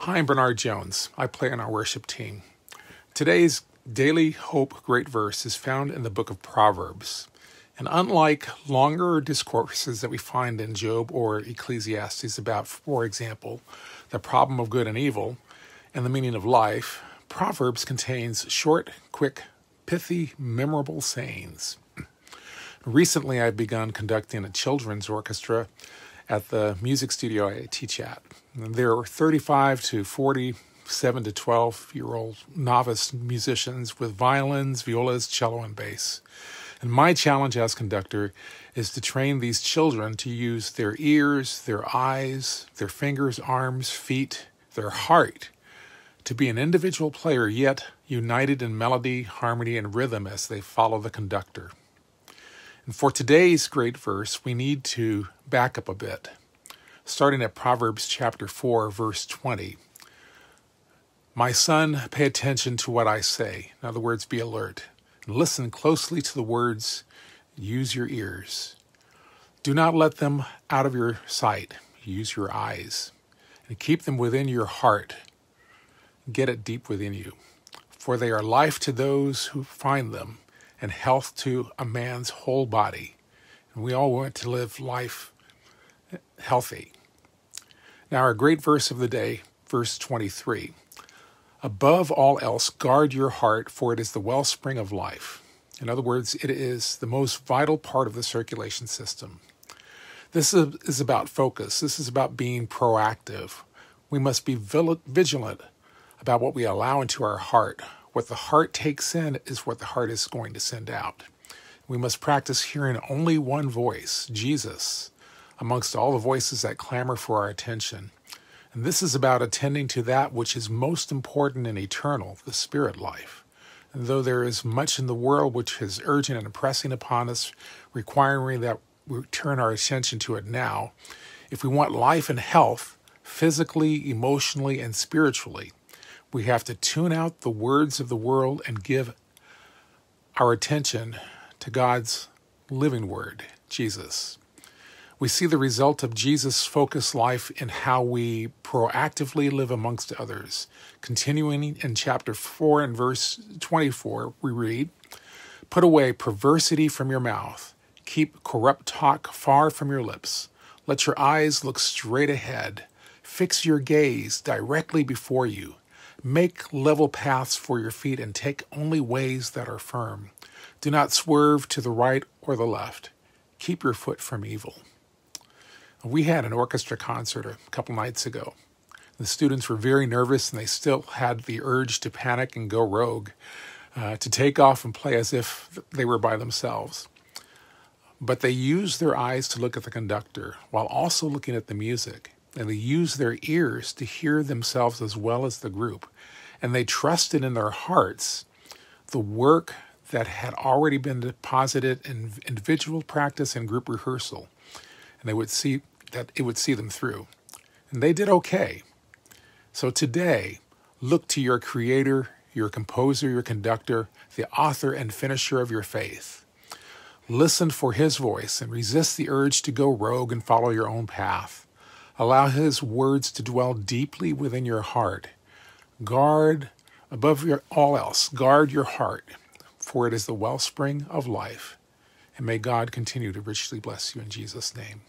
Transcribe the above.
Hi, I'm Bernard Jones. I play on our worship team. Today's Daily Hope Great Verse is found in the book of Proverbs. And unlike longer discourses that we find in Job or Ecclesiastes about, for example, the problem of good and evil and the meaning of life, Proverbs contains short, quick, pithy, memorable sayings. Recently, I've begun conducting a children's orchestra at the music studio I teach at. There are 35 to 47 to 12-year-old novice musicians with violins, violas, cello, and bass. And my challenge as conductor is to train these children to use their ears, their eyes, their fingers, arms, feet, their heart to be an individual player, yet united in melody, harmony, and rhythm as they follow the conductor. And for today's great verse, we need to back up a bit, starting at Proverbs chapter 4, verse 20. My son, pay attention to what I say. In other words, be alert. And listen closely to the words. Use your ears. Do not let them out of your sight. Use your eyes. And keep them within your heart. Get it deep within you. For they are life to those who find them, and health to a man's whole body. And we all want to live life healthy. Now, our great verse of the day, verse 23. Above all else, guard your heart, for it is the wellspring of life. In other words, it is the most vital part of the circulation system. This is about focus. This is about being proactive. We must be vigilant about what we allow into our heart. What the heart takes in is what the heart is going to send out. We must practice hearing only one voice, Jesus, amongst all the voices that clamor for our attention. And this is about attending to that which is most important and eternal, the spirit life. And though there is much in the world which is urgent and pressing upon us, requiring that we turn our attention to it now, if we want life and health, physically, emotionally, and spiritually, we have to tune out the words of the world and give our attention to God's living word, Jesus. We see the result of Jesus' focused life in how we proactively live amongst others. Continuing in chapter 4 and verse 24, we read, Put away perversity from your mouth. Keep corrupt talk far from your lips. Let your eyes look straight ahead. Fix your gaze directly before you. Make level paths for your feet and take only ways that are firm. Do not swerve to the right or the left. Keep your foot from evil. We had an orchestra concert a couple nights ago. The students were very nervous and they still had the urge to panic and go rogue, to take off and play as if they were by themselves. But they used their eyes to look at the conductor while also looking at the music. And they used their ears to hear themselves as well as the group. And they trusted in their hearts the work that had already been deposited in individual practice and group rehearsal. And they would see that it would see them through. And they did okay. So today, look to your creator, your composer, your conductor, the author and finisher of your faith. Listen for his voice and resist the urge to go rogue and follow your own path. Allow his words to dwell deeply within your heart. Guard, above all else, guard your heart, for it is the wellspring of life. And may God continue to richly bless you in Jesus' name.